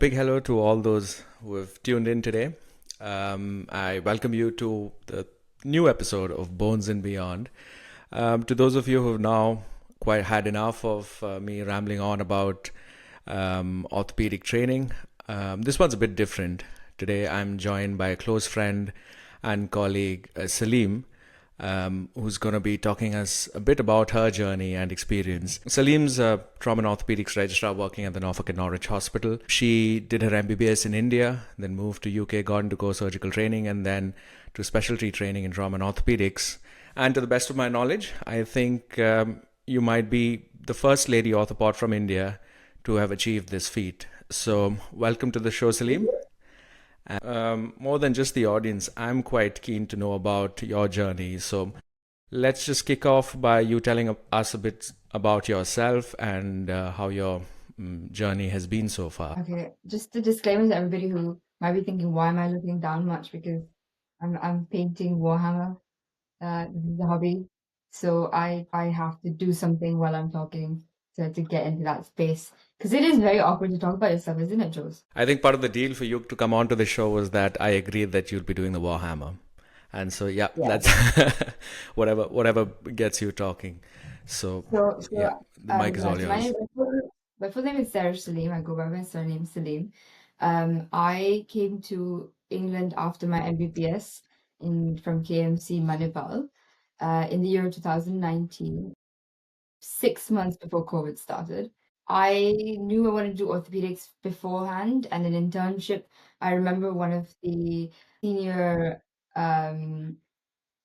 big hello to all those who have tuned in today. I welcome you to the new episode of Bones and Beyond. To those of you who have now quite had enough of me rambling on about orthopedic training, this one's a bit different. Today I'm joined by a close friend and colleague, Saleem, who's going to be talking us a bit about her journey and experience. Saleem's a Trauma Orthopaedics Registrar working at the Norfolk and Norwich Hospital. She did her MBBS in India, then moved to UK, got into core surgical training, and then to specialty training in Trauma and Orthopedics. And to the best of my knowledge, I think you might be the first lady orthopod from India to have achieved this feat. So, welcome to the show, Saleem. More than just the audience, I'm quite keen to know about your journey. So let's just kick off by you telling us a bit about yourself and how your journey has been so far. Okay, just a disclaimer to everybody who might be thinking, why am I looking down much? Because I'm painting Warhammer. This is a hobby, so I have to do something while I'm talking to get into that space. Because it is very awkward to talk about yourself, isn't it, Jules? I think part of the deal for you to come onto the show was that I agreed that you'll be doing the Warhammer. And so, yeah, Yeah. that's whatever gets you talking. So, So yeah, so the mic is yeah. all So yours. my full name is Saharish Saleem. I go by my surname Saleem. I came to England after my MBBS in from KMC Manipal in the year 2019, 6 months before COVID started. I knew I wanted to do orthopedics beforehand, and an internship. I remember one of the senior um,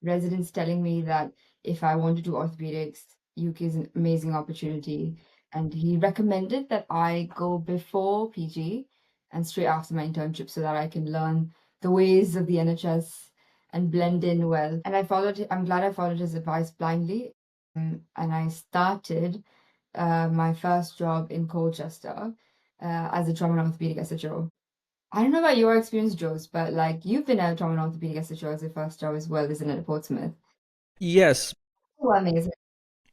residents telling me that if I want to do orthopedics, UK is an amazing opportunity. And he recommended that I go before PG and straight after my internship so that I can learn the ways of the NHS and blend in well. And I'm glad I followed his advice blindly. And I started my first job in Colchester as a trauma and orthopedic SHO. I don't know about your experience, Joes, but like you've been a trauma and orthopedic SHO as your first job as well, isn't it, at Portsmouth? Yes, Oh, amazing.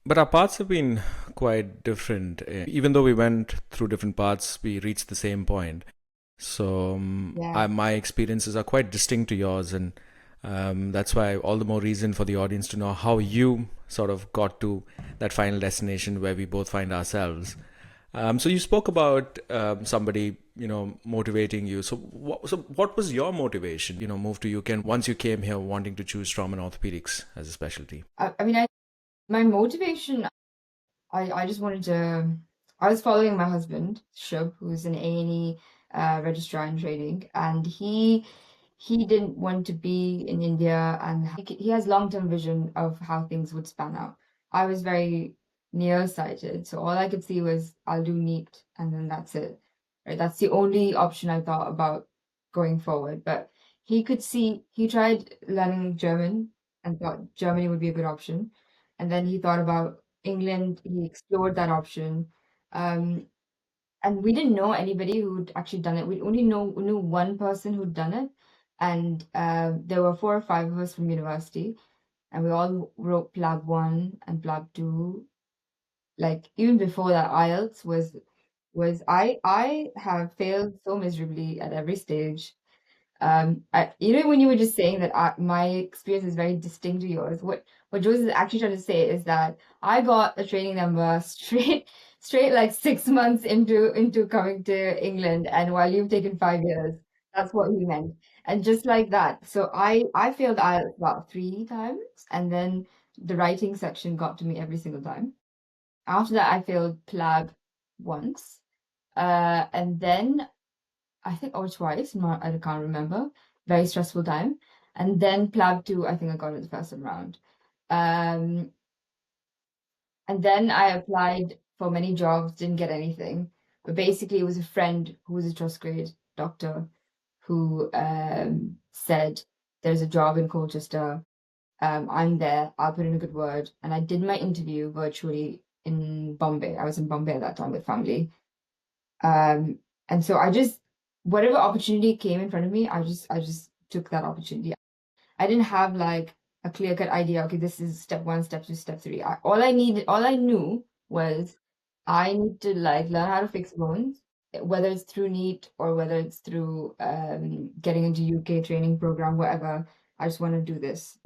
but our paths have been quite different. Even though we went through different paths, we reached the same point. So Yeah. my experiences are quite distinct to yours, and that's why all the more reason for the audience to know how you sort of got to that final destination where we both find ourselves. So you spoke about somebody, motivating you. So what was your motivation? Move to UK and once you came here wanting to choose trauma and orthopedics as a specialty. I mean, my motivation, I just wanted to, I was following my husband, Shub, who's an A&E registrar in training, and he didn't want to be in India, and he has long-term vision of how things would span out. I was very nearsighted, so all I could see was I'll do NEET and then that's it. Right? That's the only option I thought about going forward. But he tried learning German and thought Germany would be a good option. And then he thought about England, he explored that option. Um, and we didn't know anybody who'd actually done it. We only knew one person who'd done it, and there were four or five of us from university, and we all wrote PLAB 1 and PLAB 2. Like even before that, IELTS was I have failed so miserably at every stage. When you were just saying that my experience is very distinct to yours, what Joseph is actually trying to say is that I got a training number straight like 6 months into coming to England, and while you've taken 5 years, that's what he meant. And just like that, so I failed IELTS about 3 times, and then the writing section got to me every single time. After that, I failed PLAB once, and then I think or twice, not I can't remember. Very stressful time. And then PLAB 2, I think I got it the first time round. Um, and then I applied for many jobs, didn't get anything. But basically, it was a friend who was a trust grade doctor who said, "There's a job in Colchester. I'm there. I'll put in a good word." And I did my interview virtually in Bombay. I was in Bombay at that time with family. Um, and so I just whatever opportunity came in front of me, I just took that opportunity. I didn't have like a clear-cut idea, okay, this is step one, step two, step three. All I knew was I need to like learn how to fix bones. whether it's through NEET or whether it's through getting into UK training program, whatever. I just want to do this.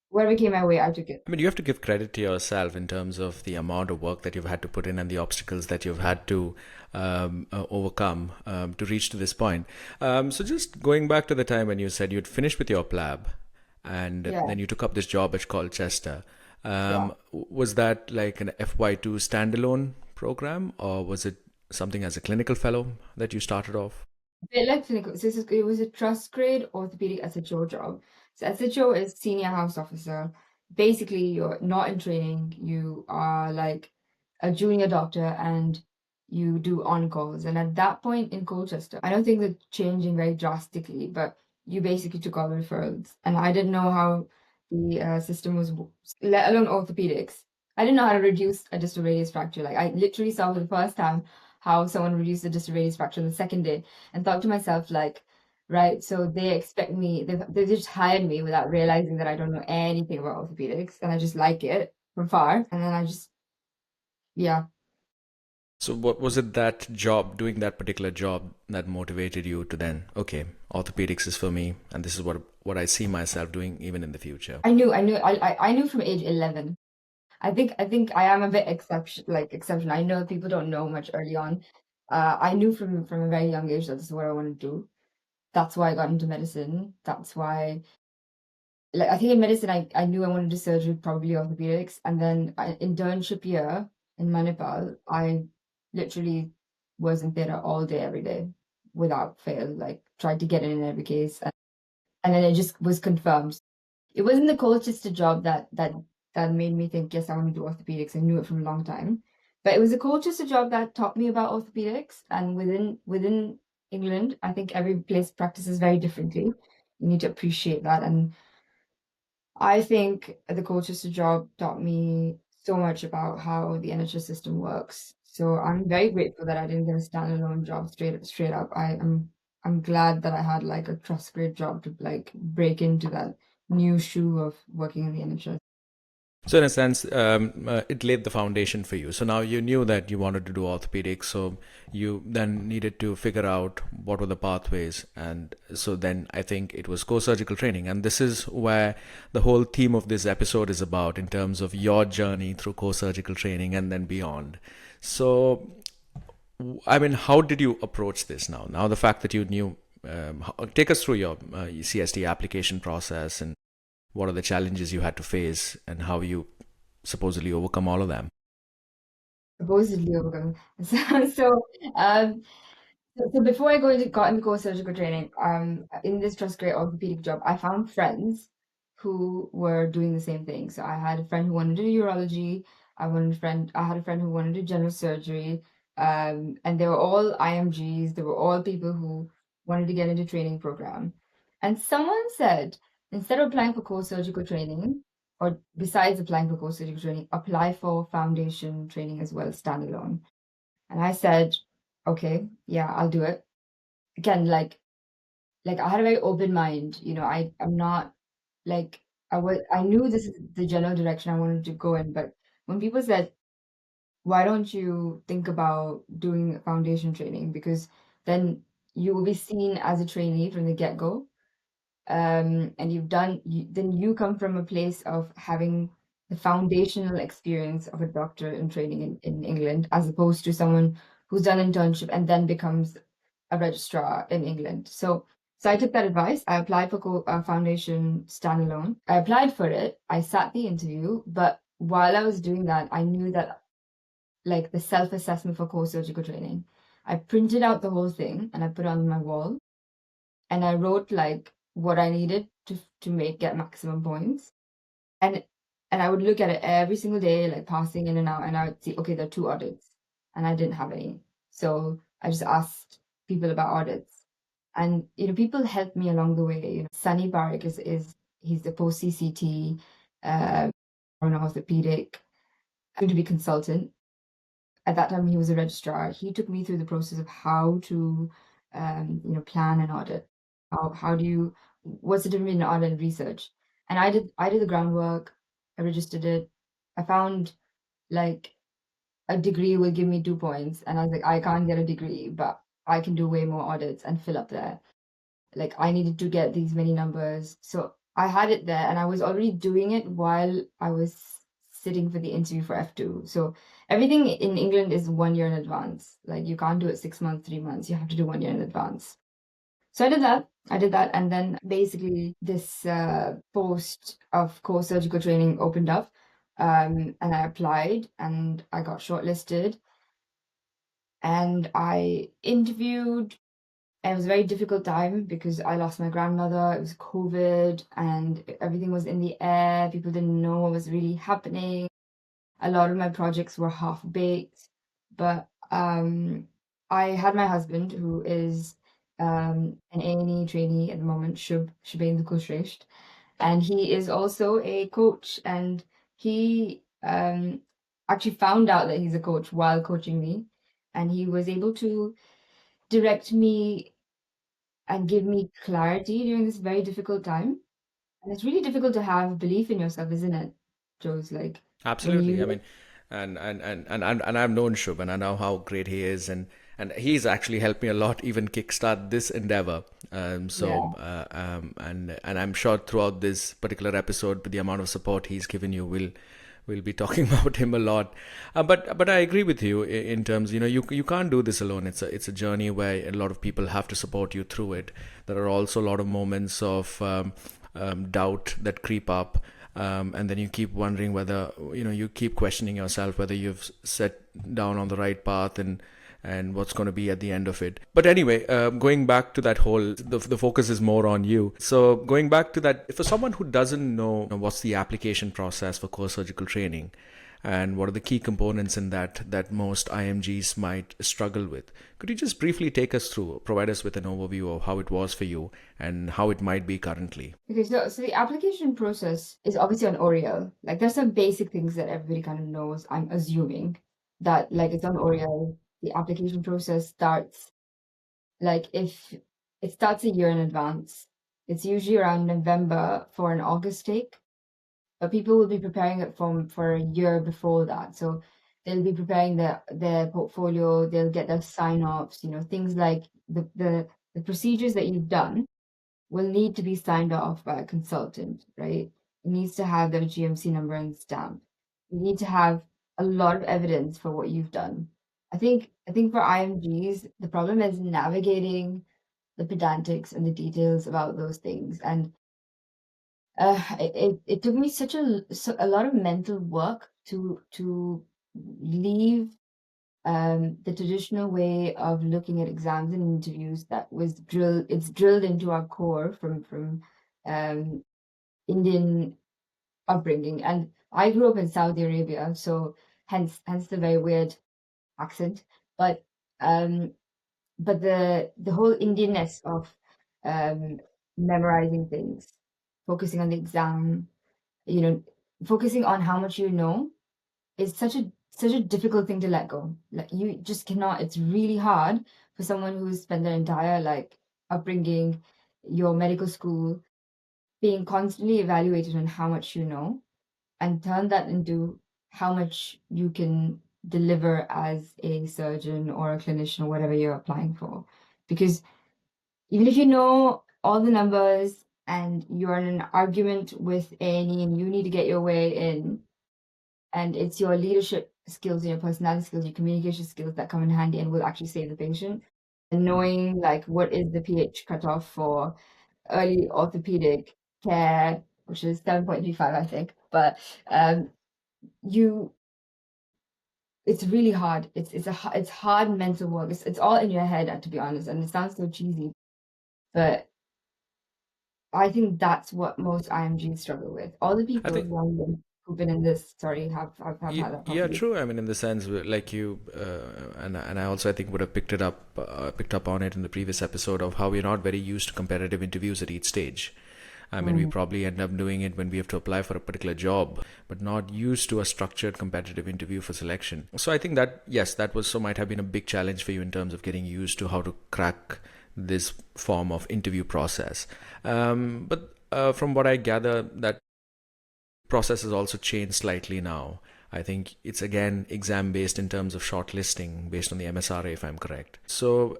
Whatever came my way, I took it. I mean, you have to give credit to yourself in terms of the amount of work that you've had to put in and the obstacles that you've had to overcome to reach to this point. So, just going back to the time when you said you'd finished with your PLAB and Yeah, then you took up this job at Colchester, yeah. was that like an FY2 standalone program or was it something as a clinical fellow that you started off? Bit like clinical. So it was a trust grade orthopedic SHO job. So SHO is senior house officer. Basically, you're not in training. You are like a junior doctor and you do on-calls. And at that point in Colchester, I don't think they're changing very drastically, but you basically took all the referrals. And I didn't know how the system was, let alone orthopedics. I didn't know how to reduce a distal radius fracture. Like I literally saw for the first time how someone reduced a distal radius fracture on the second day and thought to myself, like, right, so they expect me, they just hired me without realizing that I don't know anything about orthopedics and I just like it from far. And then I just, yeah. So, what was it that job, doing that particular job, that motivated you to then, okay, orthopedics is for me, and this is what I see myself doing even in the future? I knew from age 11. I think I am a bit exception. I know people don't know much early on. I knew from a very young age that this is what I want to do. That's why I got into medicine. That's why, like, I think in medicine, I knew I wanted to do surgery, probably orthopedics. And then internship year in Manipal, I literally was in theatre all day, every day, without fail. Like, tried to get in every case, and then it just was confirmed. It wasn't the Colchester job that made me think, yes, I want to do orthopedics. I knew it from a long time, but it was a Colchester job that taught me about orthopedics. And within England, I think every place practices very differently. You need to appreciate that. And I think the Colchester job taught me so much about how the NHS system works. So I'm very grateful that I didn't get a standalone job straight up. I'm glad that I had like a trust grade job to like break into that new shoe of working in the NHS. So, in a sense, it laid the foundation for you. So now you knew that you wanted to do orthopedics. So you then needed to figure out what were the pathways. And so then I think it was core surgical training. And this is where the whole theme of this episode is about in terms of your journey through core surgical training and then beyond. So, I mean, how did you approach this now? Now, the fact that you knew, take us through your CST application process and what are the challenges you had to face and how you supposedly overcome all of them. Supposedly overcome. So, um, so before got into core surgical training, in this trust grade orthopedic job, I found friends who were doing the same thing. So I had a friend who wanted to do urology. I had a friend who wanted to do general surgery. And they were all IMGs. They were all people who wanted to get into training program. And someone said, instead of applying for core surgical training, or besides applying for core surgical training, apply for foundation training as well, standalone. And I said, okay, yeah, I'll do it. Again, like I had a very open mind. I'm not like I knew this is the general direction I wanted to go in, but when people said, why don't you think about doing foundation training? Because then you will be seen as a trainee from the get-go. And then you come from a place of having the foundational experience of a doctor in training in England, as opposed to someone who's done internship and then becomes a registrar in England. So I took that advice. I applied for foundation standalone. I applied for it. I sat the interview, but while I was doing that, I knew that like the self-assessment for core surgical training, I printed out the whole thing and I put it on my wall and I wrote like what I needed to make get maximum points. And and I would look at it every single day, like passing in and out, and I would see, okay, there are two audits, and I didn't have any. So I just asked people about audits. And people helped me along the way. Sunny Barak is he's the post CCT on orthopedic, going to be consultant. At that time he was a registrar. He took me through the process of how to plan an audit. How do you what's the difference between an audit and research? And I did the groundwork, I registered it. I found like a degree will give me 2 points. And I was like, I can't get a degree, but I can do way more audits and fill up there. Like I needed to get these many numbers. So I had it there and I was already doing it while I was sitting for the interview for F2. So everything in England is 1 year in advance. Like you can't do it 6 months, 3 months. You have to do 1 year in advance. So I did that. I did that. And then basically this post of core surgical training opened up. And I applied and I got shortlisted and I interviewed. And it was a very difficult time because I lost my grandmother. It was COVID and everything was in the air. People didn't know what was really happening. A lot of my projects were half baked. But I had my husband, who is an A&E trainee at the moment, Shubhendra Kushresht, and he is also a coach. And he actually found out that he's a coach while coaching me, and he was able to direct me and give me clarity during this very difficult time. And it's really difficult to have belief in yourself, isn't it, Joe's? Like when Absolutely. I you, mean, and I've known Shub, and I know how great he is, and he's actually helped me a lot, even kickstart this endeavor. yeah, And I'm sure throughout this particular episode, with the amount of support he's given you, we'll be talking about him a lot. But I agree with you in terms, you can't do this alone. It's a journey where a lot of people have to support you through it. There are also a lot of moments of doubt that creep up. And then you keep wondering whether, you keep questioning yourself whether you've set down on the right path, and what's going to be at the end of it. But anyway, going back to that whole, the focus is more on you. So going back to that, for someone who doesn't know what's the application process for core surgical training, and what are the key components in that most IMGs might struggle with, could you just briefly take us through, provide us with an overview of how it was for you and how it might be currently? okay. So the application process is obviously on Oriel. Like there's some basic things that everybody kind of knows. I'm assuming that like it's on Oriel. The application process starts like if it starts a year in advance. It's usually around November for an August take. But people will be preparing it for a year before that. So they'll be preparing their portfolio, they'll get their sign-offs, things like the procedures that you've done will need to be signed off by a consultant, right? It needs to have their GMC number and stamp. You need to have a lot of evidence for what you've done. I think for IMGs, the problem is navigating the pedantics and the details about those things. And it took me a lot of mental work to leave the traditional way of looking at exams and interviews that was drilled into our core from um, Indian upbringing. And I grew up in Saudi Arabia, so hence the very weird accent. But um, but the whole Indianness of um, memorizing things, focusing on the exam, you know, focusing on how much you know is such a difficult thing to let go. Like you just cannot. It's really hard for someone who's spent their entire like upbringing, your medical school, being constantly evaluated on how much you know, and turn that into how much you can deliver as a surgeon or a clinician or whatever you're applying for. Because even if you know all the numbers and you're in an argument with A&E and you need to get your way in, and it's your leadership skills and your personality skills, your communication skills that come in handy and will actually save the patient. And knowing like what is the pH cutoff for early orthopedic care, which is 7.35, I think. But um, you, it's really hard. It's hard mental work. It's all in your head, to be honest. And it sounds so cheesy, but I think that's what most IMGs struggle with. All the I people think who've been in this, sorry, have had that Yeah, problem. true. I mean, in the sense like you, and I also I think would have picked up on it in the previous episode of how we're not very used to competitive interviews at each stage. I mean, we Mm. probably end up doing it when we have to apply for a particular job, but not used to a structured competitive interview for selection. So I think that yes, that was so might have been a big challenge for you in terms of getting used to how to crack this form of interview process. But from what I gather, that process has also changed slightly now. I think it's again exam based in terms of shortlisting based on the MSRA, if I'm correct. So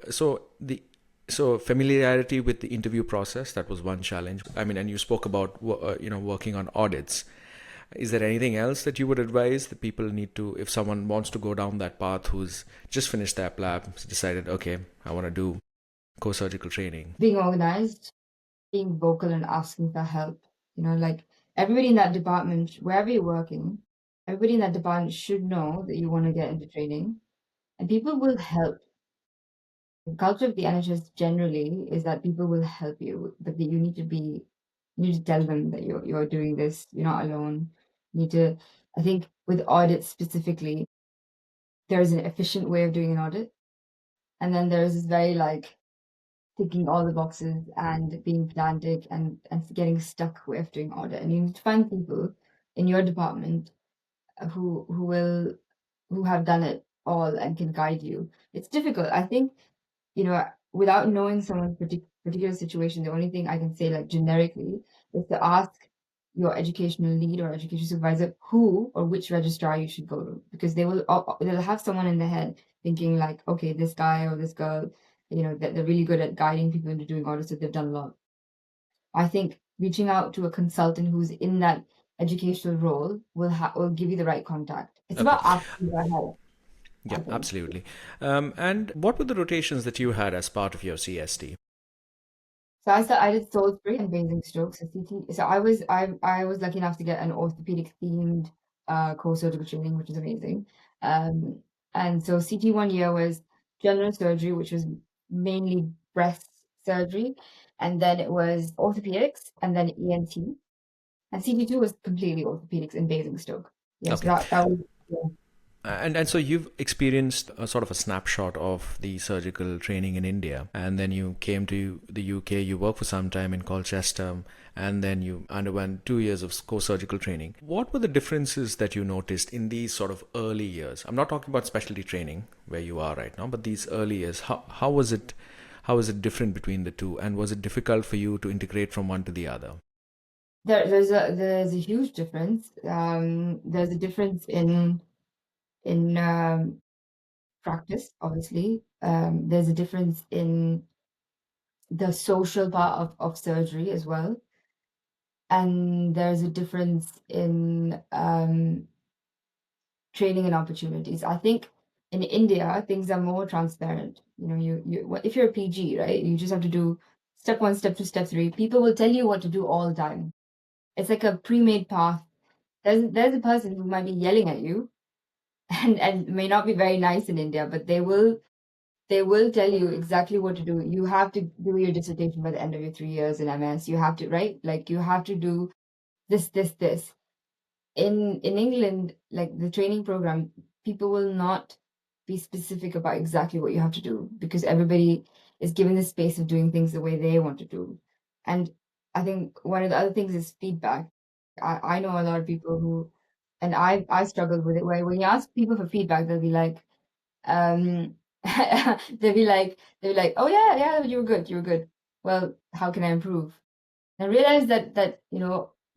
familiarity with the interview process, that was one challenge. I mean, and you spoke about working on audits. Is there anything else that you would advise that people need to, if someone wants to go down that path, who's just finished their lab, decided, okay, I want to do co-surgical training? Being organized, being vocal and asking for help. Like everybody in that department, wherever you're working, everybody in that department should know that you want to get into training, and people will help. The culture of the NHS generally is that people will help you, but that you need to tell them that you're doing this. You're not alone. You need to. I think with audits specifically, there is an efficient way of doing an audit, and then there's this very like ticking all the boxes and being pedantic and getting stuck with doing audit. And you need to find people in your department who have done it all and can guide you. It's difficult. I think, without knowing someone's particular situation, the only thing I can say, like generically, is to ask your educational lead or education supervisor who or which registrar you should go to, because they'll have someone in their head thinking like, okay, this guy or this girl, that they're really good at guiding people into doing audits that they've done a lot. I think reaching out to a consultant who's in that educational role will give you the right contact. It's Okay. about asking for help, I Yeah, think. absolutely. And what were the rotations that you had as part of your CST? So I did Salisbury and Basingstoke. So CT. So I was lucky enough to get an orthopedic themed core surgical training, which is amazing. Um, and so CT 1 year was general surgery, which was mainly breast surgery, and then it was orthopedics, and then ENT, and CT 2 was completely orthopedics in Basingstoke. Yes, Okay. that was yeah. And so you've experienced a sort of a snapshot of the surgical training in India, and then you came to the UK. You worked for some time in Colchester, and then you underwent 2 years of co-surgical training. What were the differences that you noticed in these sort of early years? I'm not talking about specialty training where you are right now, but these early years. How was it? How was it different between the two, and was it difficult for you to integrate from one to the other? There's a huge difference. There's a difference in practice, obviously. There's a difference in the social part of surgery as well. And there's a difference in training and opportunities. I think in India, things are more transparent. If you're a PG, right, you just have to do step one, step two, step three. People will tell you what to do all the time. It's like a pre-made path. There's a person who might be yelling at you and may not be very nice in India, but they will tell you exactly what to do. You have to do your dissertation by the end of your 3 years in MS. You have to, right? Like you have to do this, this, this. In England, like the training program, people will not be specific about exactly what you have to do because everybody is given the space of doing things the way they want to do. And I think one of the other things is feedback. I know a lot of people who, and I struggled with it, where when you ask people for feedback, they'll be like, um, they'll be like, oh yeah, yeah, you were good, you were good. Well, how can I improve? And I realized that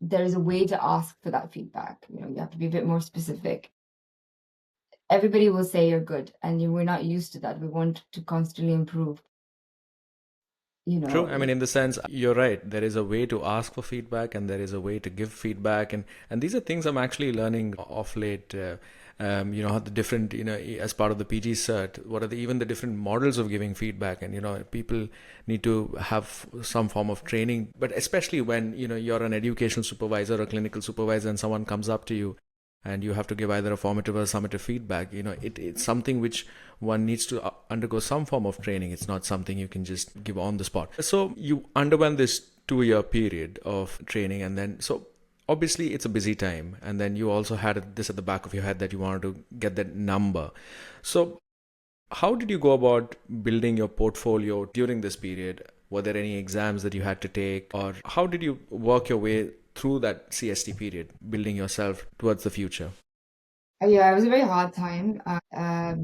there is a way to ask for that feedback. You have to be a bit more specific. Everybody will say you're good, and we're not used to that. We want to constantly improve. You True. know, I mean, in the sense, you're right. There is a way to ask for feedback, and there is a way to give feedback, and these are things I'm actually learning off late. How the different, as part of the PG cert, what are even the different models of giving feedback, and people need to have some form of training, but especially when you're an educational supervisor or clinical supervisor, and someone comes up to you and you have to give either a formative or summative feedback. It's something which one needs to undergo some form of training. It's not something you can just give on the spot. So you underwent this 2 year period of training, and then so obviously it's a busy time, and then you also had this at the back of your head that you wanted to get that number. So how did you go about building your portfolio during this period? Were there any exams that you had to take, or how did you work your way through that CST period, building yourself towards the future? yeah, it was a very hard time. I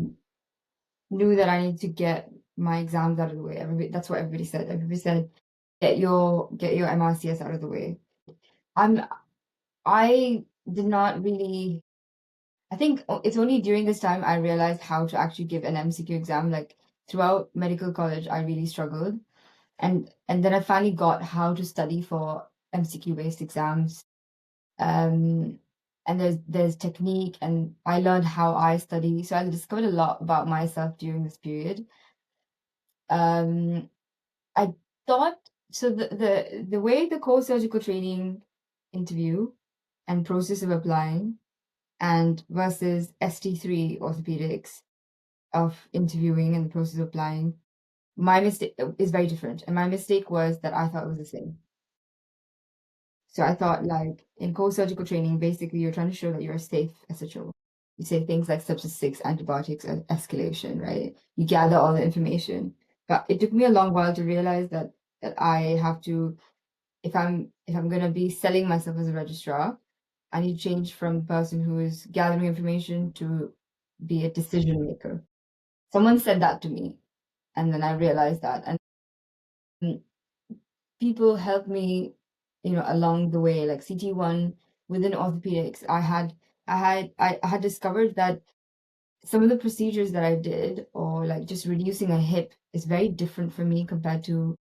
knew that I need to get my exams out of the way. That's what everybody said. Everybody said, get your MRCS out of the way. I'm I did not really. I think it's only during this time I realized how to actually give an MCQ exam. Like throughout medical college, I really struggled, and then I finally got how to study for MCQ based exams. Um, and there's technique, and I learned how I study. So I discovered a lot about myself during this period. Um, I thought so. The way the core surgical training interview and process of applying and versus ST3 orthopedics of interviewing and the process of applying, my mistake is very different. And my mistake was that I thought it was the same. So I thought like in core surgical training, basically you're trying to show that you're safe as a SHO. You say things like sepsis 6, antibiotics, and escalation, right? You gather all the information. But it took me a long while to realize that I have to, if I'm gonna be selling myself as a registrar, I need to change from the person who is gathering information to be a decision maker. Someone said that to me, and then I realized that. And mm, people helped me, along the way, like CT1 within orthopedics. I had discovered that some of the procedures that I did, or like just reducing a hip, is very different for me compared to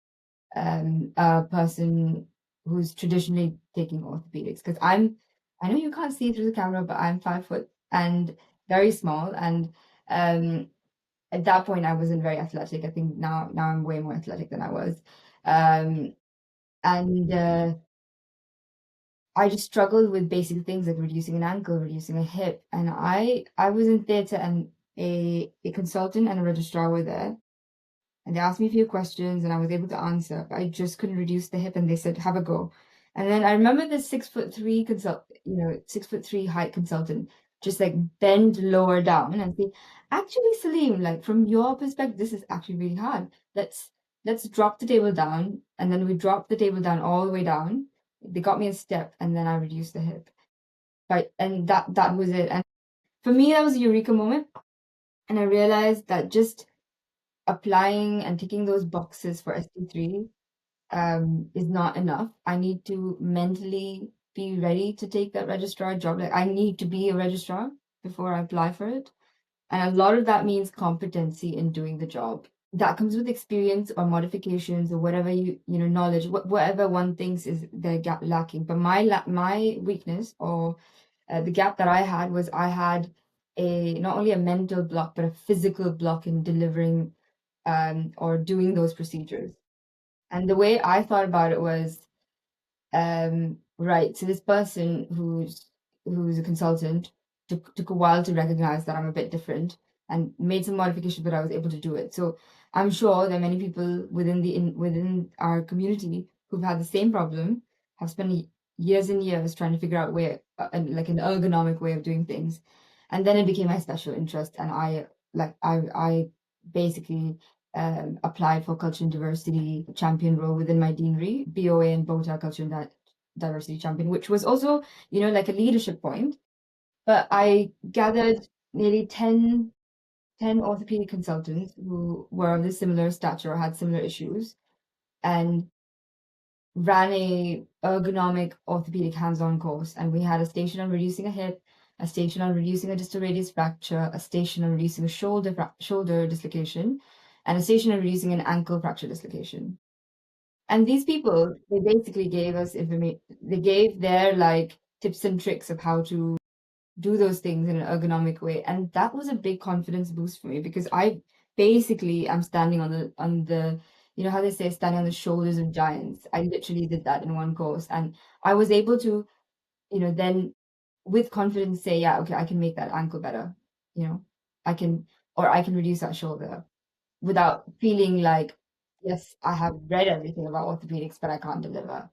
a person who's traditionally taking orthopedics. Because I know you can't see through the camera, but I'm 5 foot and very small. And um, at that point, I wasn't very athletic. I think now I'm way more athletic than I was. Um, and I just struggled with basic things like reducing an ankle, reducing a hip. And I was in theatre, and a consultant and a registrar were there, and they asked me a few questions and I was able to answer, but I just couldn't reduce the hip, and they said, have a go. And then I remember the 6'3" 6'3" height consultant just like bend lower down and say, actually, Saleem, like from your perspective, this is actually really hard. Let's drop the table down. And then we dropped the table down all the way down. They got me a step, and then I reduced the hip. Right. And that was it. And for me, that was a eureka moment. And I realized that just applying and ticking those boxes for ST3 is not enough. I need to mentally be ready to take that registrar job. Like I need to be a registrar before I apply for it. And a lot of that means competency in doing the job. That comes with experience or modifications or whatever knowledge, whatever one thinks is the gap lacking. But my weakness, or the gap that I had, was I had a not only a mental block but a physical block in delivering or doing those procedures. And the way I thought about it was, right, so this person who's a consultant took a while to recognize that I'm a bit different and made some modifications, but I was able to do it. So I'm sure there are many people within our community who've had the same problem, have spent years and years trying to figure out like an ergonomic way of doing things. And then it became my special interest, and I basically applied for culture and diversity champion role within my deanery, BOA and Bogota culture and diversity champion, which was also, like a leadership point. But I gathered nearly 10 orthopedic consultants who were of the similar stature or had similar issues, and ran a ergonomic orthopedic hands-on course. And we had a station on reducing a hip, a station on reducing a distal radius fracture, a station on reducing a shoulder dislocation, and a station on reducing an ankle fracture dislocation. And these people, they basically gave us information. They gave their like tips and tricks of how to do those things in an ergonomic way. And that was a big confidence boost for me, because I basically am standing on the how they say, standing on the shoulders of giants. I literally did that in one course. And I was able to, then with confidence say, yeah, okay, I can make that ankle better. You know, I can reduce that shoulder without feeling like, yes, I have read everything about orthopedics, but I can't deliver.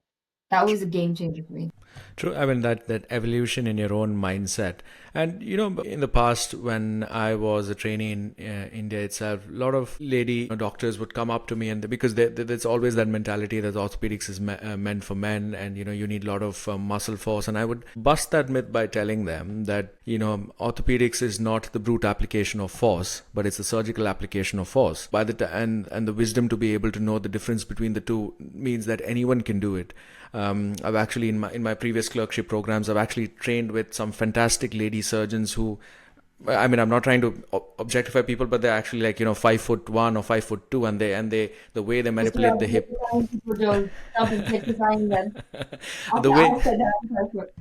That was a game changer for me. True. I mean, that evolution in your own mindset. And, in the past, when I was a trainee in India itself, a lot of lady doctors would come up to me, and because there's always that mentality that orthopedics is meant for men, and, you need a lot of muscle force. And I would bust that myth by telling them that, orthopedics is not the brute application of force, but it's the surgical application of force. And the wisdom to be able to know the difference between the two means that anyone can do it. I've actually in my previous clerkship programs, I've actually trained with some fantastic lady surgeons who, I mean, I'm not trying to objectify people, but they're actually like, 5'1" or 5'2", and the way they Just manipulate the hip, notifying people to stop objectifying them. the After way I said that, I was like,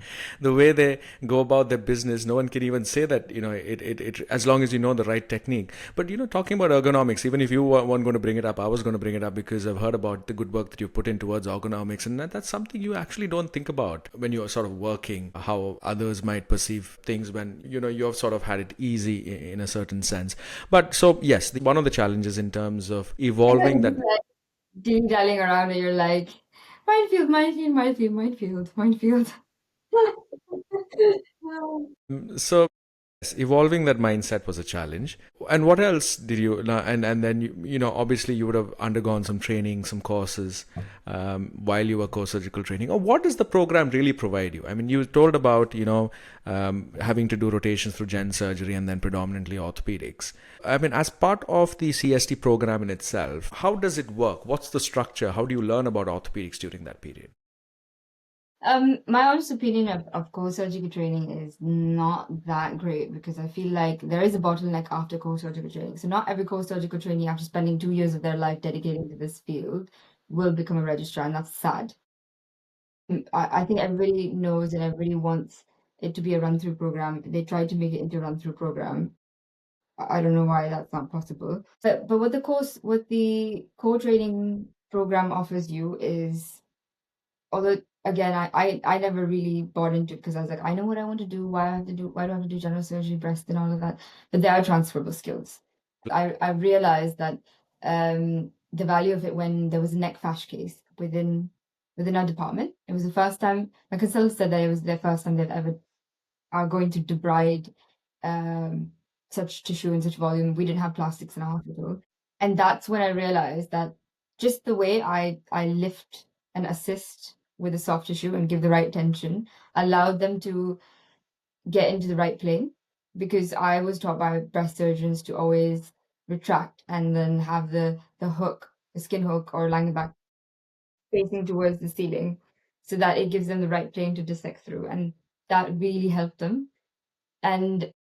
the way they go about their business, no one can even say that, it as long as you know the right technique. But talking about ergonomics, even if you weren't going to bring it up, I was going to bring it up because I've heard about the good work that you put in towards ergonomics, and that's something you actually don't think about when you're sort of working, how others might perceive things when you've sort of had it easy in a certain sense. But so yes, one of the challenges in terms of evolving just that. like dilly-dallying around and you're like, minefield, minefield, minefield, minefield, minefield. So yes, evolving that mindset was a challenge. And what else did you? And then obviously you would have undergone some training, some courses while you were core surgical training. Or what does the program really provide you? I mean, you told about having to do rotations through gen surgery and then predominantly orthopedics. I mean, as part of the CST program in itself, how does it work? What's the structure? How do you learn about orthopedics during that period? My honest opinion of core surgical training is not that great because I feel like there is a bottleneck after core surgical training. So not every core surgical trainee after spending 2 years of their life dedicating to this field will become a registrar, and that's sad. I think everybody knows and everybody wants it to be a run-through program. They try to make it into a run-through program. I don't know why that's not possible. But what the core training program offers you is, although again I never really bought into it because I was like, I know what I want to do, why do I have to do general surgery, breast and all of that? But there are transferable skills. I realized that the value of it when there was a neck fash case within our department. It was the first time my consultant said that it was their first time they've ever are going to debride um, such tissue in such volume. We didn't have plastics in our hospital. And that's when I realized that just the way I lift and assist with the soft tissue and give the right tension allowed them to get into the right plane. Because I was taught by breast surgeons to always retract and then have the hook, the skin hook or lying back facing towards the ceiling so that it gives them the right plane to dissect through. And that really helped them. And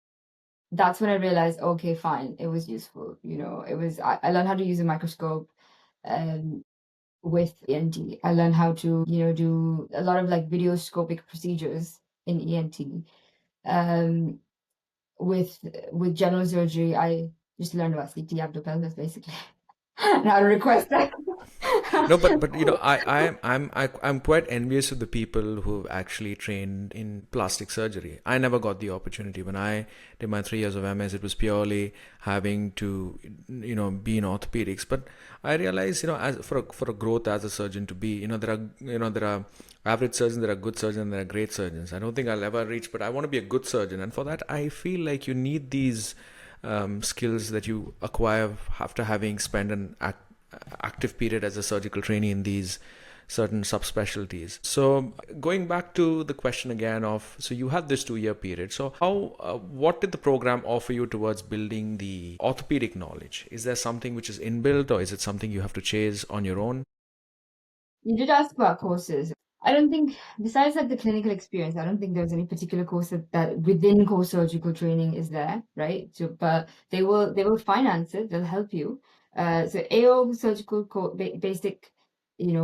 that's when I realized, okay, fine, it was useful. I learned how to use a microscope um, with ENT. I learned how to, do a lot of like videoscopic procedures in ENT. Um, with with general surgery, I just learned about CT abdo-pelvis basically and how to request that. No, but I'm quite envious of the people who've actually trained in plastic surgery. I never got the opportunity. When I did my 3 years of MS, it was purely having to be in orthopedics. But I realized, as for a growth as a surgeon to be, there are average surgeons, there are good surgeons, there are great surgeons. I don't think I'll ever reach, but I want to be a good surgeon, and for that I feel like you need these skills that you acquire after having spent an active period as a surgical trainee in these certain subspecialties. So going back to the question again of, so you had this 2 year period. So what did the program offer you towards building the orthopedic knowledge? Is there something which is inbuilt, or is it something you have to chase on your own? You did ask about courses. I don't think, besides like the clinical experience, I don't think there's any particular course that within core surgical training is there, right? So, but they will finance it. They'll help you. So AO surgical basic,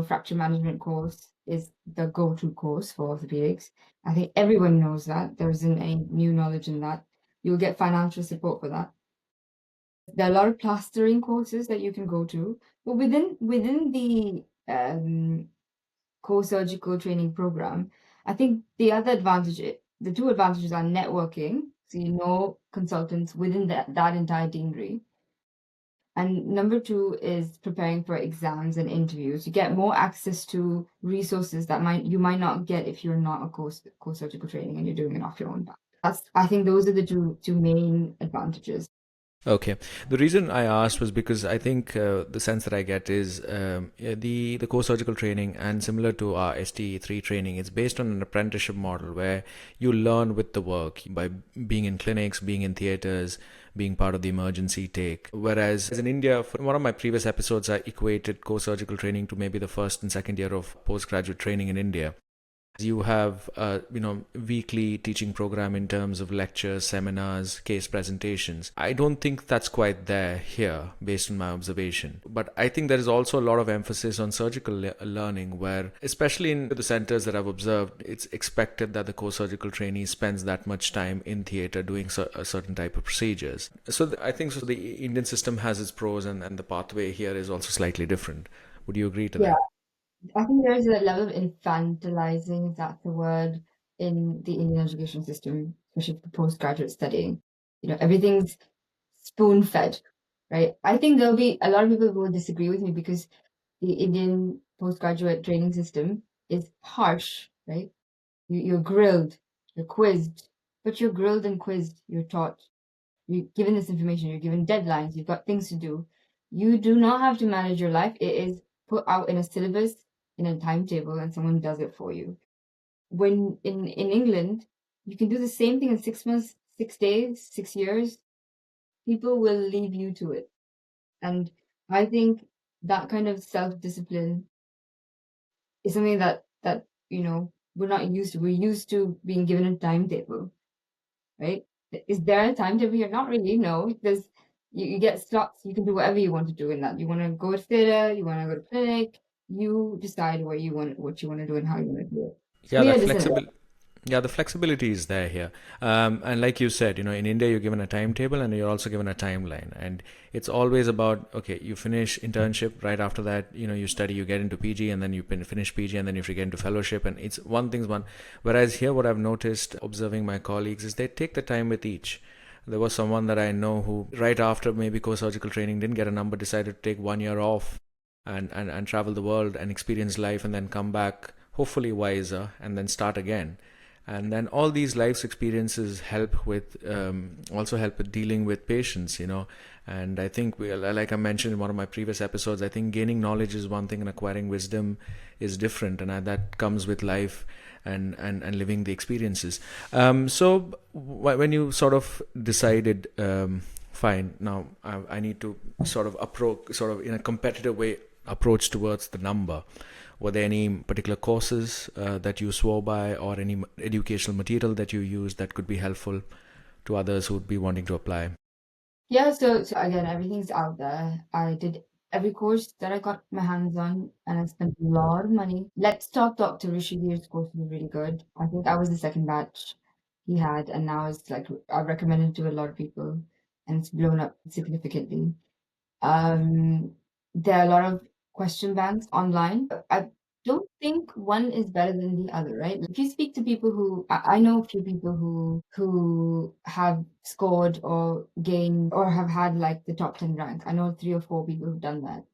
fracture management course is the go-to course for orthopedics. I think everyone knows that. There isn't any new knowledge in that. You'll get financial support for that. There are a lot of plastering courses that you can go to, but within the core surgical training program, I think the two advantages are networking, so you know consultants within that entire deanery. And number two is preparing for exams and interviews. You get more access to resources that you might not get if you're not a core surgical training and you're doing it off your own back. I think those are the two main advantages. Okay. The reason I asked was because I think the sense that I get is yeah, the core surgical training, and similar to our ST3 training, it's based on an apprenticeship model where you learn with the work by being in clinics, being in theaters, being part of the emergency take. Whereas in India, for one of my previous episodes, I equated core surgical training to maybe the first and second year of postgraduate training in India. You have weekly teaching program in terms of lectures, seminars, case presentations. I don't think that's quite there here based on my observation, but I think there is also a lot of emphasis on surgical learning, where especially in the centers that I've observed, it's expected that the core surgical trainee spends that much time in theater doing a certain type of procedures. So I think so the Indian system has its pros, and the pathway here is also slightly different. Would you agree to Yeah, that? I think there's a level of infantilizing, if that's the word, in the Indian education system, especially for postgraduate studying. Everything's spoon-fed, right? I think there'll be a lot of people who will disagree with me because the Indian postgraduate training system is harsh, right? You're grilled, you're quizzed, but you're grilled and quizzed, you're taught, you're given this information, you're given deadlines, you've got things to do. You do not have to manage your life. It is put out in a syllabus, in a timetable, and someone does it for you. When in England, you can do the same thing in 6 months, 6 days, 6 years. People will leave you to it. And I think that kind of self-discipline is something that we're not used to. We're used to being given a timetable, right? Is there a timetable here? Not really, no. You get slots, you can do whatever you want to do in that. You want to go to theater, you want to go to clinic, you decide what you want to do and how you want to do it. So Yeah, we that are just flexible. Yeah, the flexibility is there here. And like you said, in India, you're given a timetable and you're also given a timeline. And it's always about, okay, you finish internship right after that, you study, you get into PG, and then you finish PG, and then you get into fellowship. And it's one thing's one. Whereas here, what I've noticed observing my colleagues is they take the time with each. There was someone that I know who, right after maybe core surgical training, didn't get a number, decided to take 1 year off and travel the world and experience life, and then come back, hopefully wiser, and then start again. And then all these life's experiences help with also help with dealing with patients. And I think like I mentioned in one of my previous episodes, I think gaining knowledge is one thing and acquiring wisdom is different, and that comes with life and living the experiences. So when you sort of decided, fine, now I need to sort of approach, sort of in a competitive way, approach towards the number. Were there any particular courses that you swore by, or any educational material that you used that could be helpful to others who would be wanting to apply? Yeah, so again, everything's out there. I did every course that I got my hands on, and I spent a lot of money. Let's Talk Dr. Rishigir's course was really good. I think I was the second batch he had, and now it's like I recommended it to a lot of people, and it's blown up significantly. Um, there are a lot of question banks online. I don't think one is better than the other, right? If you speak to people I know a few people who have scored or gained or have had like the top 10 rank. I know 3 or 4 people who've done that.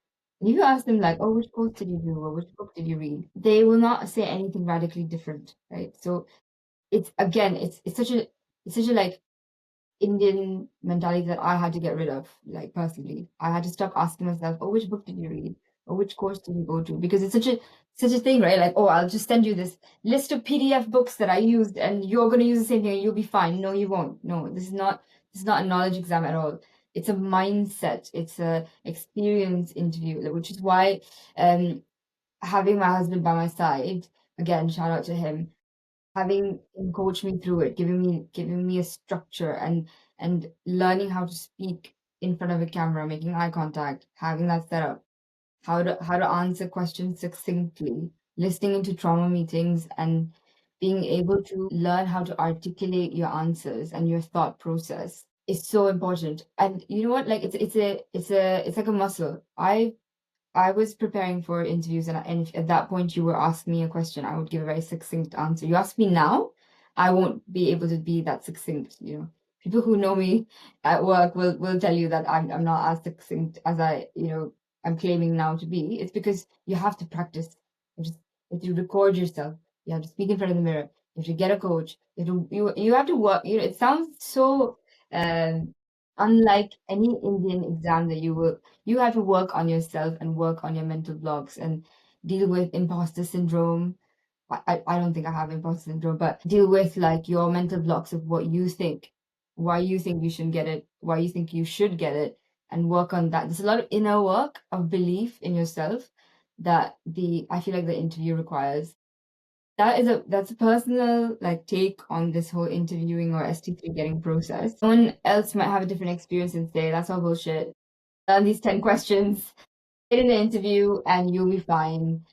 And if you ask them like, oh, which course did you do or which book did you read? They will not say anything radically different, right? So it's again, it's such a like Indian mentality that I had to get rid of, like personally. I had to stop asking myself, oh, which book did you read? Or which course did you go to? Because it's such a thing, right? Like, oh, I'll just send you this list of PDF books that I used and you're gonna use the same thing and you'll be fine. No, you won't. No, this is not a knowledge exam at all. It's a mindset, it's a experience interview, which is why having my husband by my side, again, shout out to him, having him coach me through it, giving me a structure and learning how to speak in front of a camera, making eye contact, having that set up, how to answer questions succinctly, listening into trauma meetings and being able to learn how to articulate your answers and your thought process is so important. And you know what? Like it's like a muscle. I was preparing for interviews, and if at that point you were asking me a question, I would give a very succinct answer. You ask me now, I won't be able to be that succinct. People who know me at work will tell you that I'm not as succinct as I'm claiming now to be. It's because you have to practice. You have to record yourself. You have to speak in front of the mirror. You have to get a coach. You have to work. It sounds so. Um, unlike any Indian exam that you have to work on yourself and work on your mental blocks and deal with imposter syndrome. I don't think I have imposter syndrome, but deal with like your mental blocks of what you think, why you think you shouldn't get it, why you think you should get it, and work on that. There's a lot of inner work of belief in yourself that the I feel like the interview requires. That's a personal like take on this whole interviewing or ST3 getting process. Someone else might have a different experience and say that's all bullshit. Learn these 10 questions, get in the interview, and you'll be fine.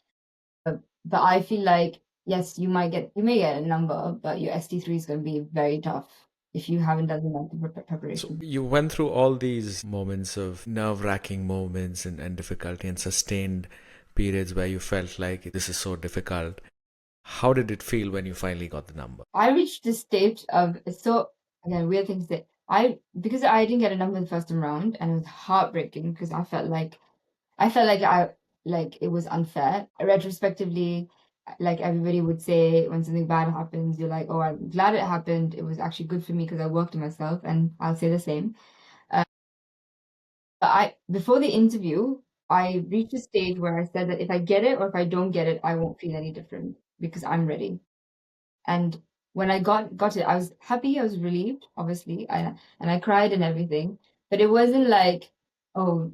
But I feel like yes, you may get a number, but your ST3 is going to be very tough if you haven't done enough So preparation. you went through all these moments of nerve-wracking moments and difficulty and sustained periods where you felt like this is so difficult. How did it feel when you finally got the number? I reached this stage of so again weird things that because I didn't get a number the first time round, and it was heartbreaking because I felt like it was unfair. Retrospectively, like everybody would say, when something bad happens, you're like, "Oh, I'm glad it happened. It was actually good for me because I worked on myself." And I'll say the same. Uh, but I before the interview, I reached a stage where I said that if I get it or if I don't get it, I won't feel any different because I'm ready. And when I got it, I was happy, I was relieved, obviously, and I cried and everything. But it wasn't like, oh,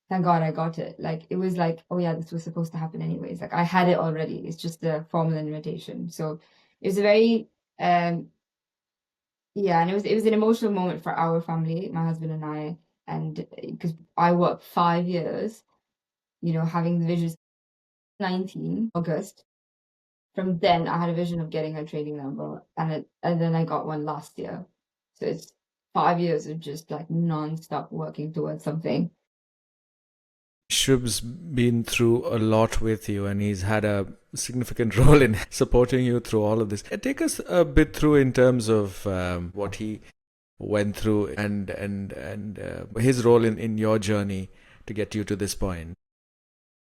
thank God I got it. Like it was like, oh yeah, this was supposed to happen anyways. Like I had it already. It's just a formal invitation. So it was a very yeah, and it was an emotional moment for our family, my husband and I, and because I worked 5 years, having the vision 19 August. From then, I had a vision of getting a trading number, and then I got one last year. So it's 5 years of just like non-stop working towards something. Shub's been through a lot with you and he's had a significant role in supporting you through all of this. Take us a bit through in terms of what he went through and his role in your journey to get you to this point.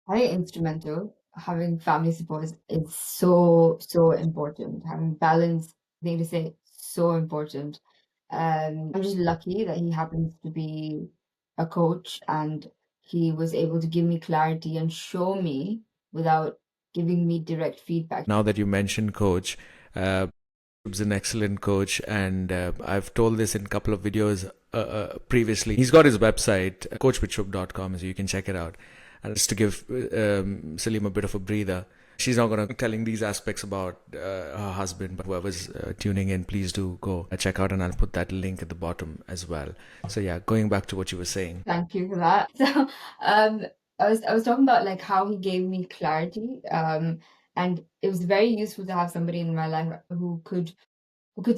I think instrumental. Having family support is so, so important. Having balance, thing to say, so important. I'm just lucky that he happens to be a coach and he was able to give me clarity and show me without giving me direct feedback. Now that you mentioned coach, Shub's an excellent coach, and I've told this in a couple of videos previously. He's got his website, coachwithshub.com, so you can check it out. And just to give Saleem a bit of a breather, she's not going to be telling these aspects about her husband, but whoever's tuning in, please do go check out, and I'll put that link at the bottom as well. So yeah, going back to what you were saying. Thank you for that. So, um, I was talking about like how he gave me clarity, and it was very useful to have somebody in my life who could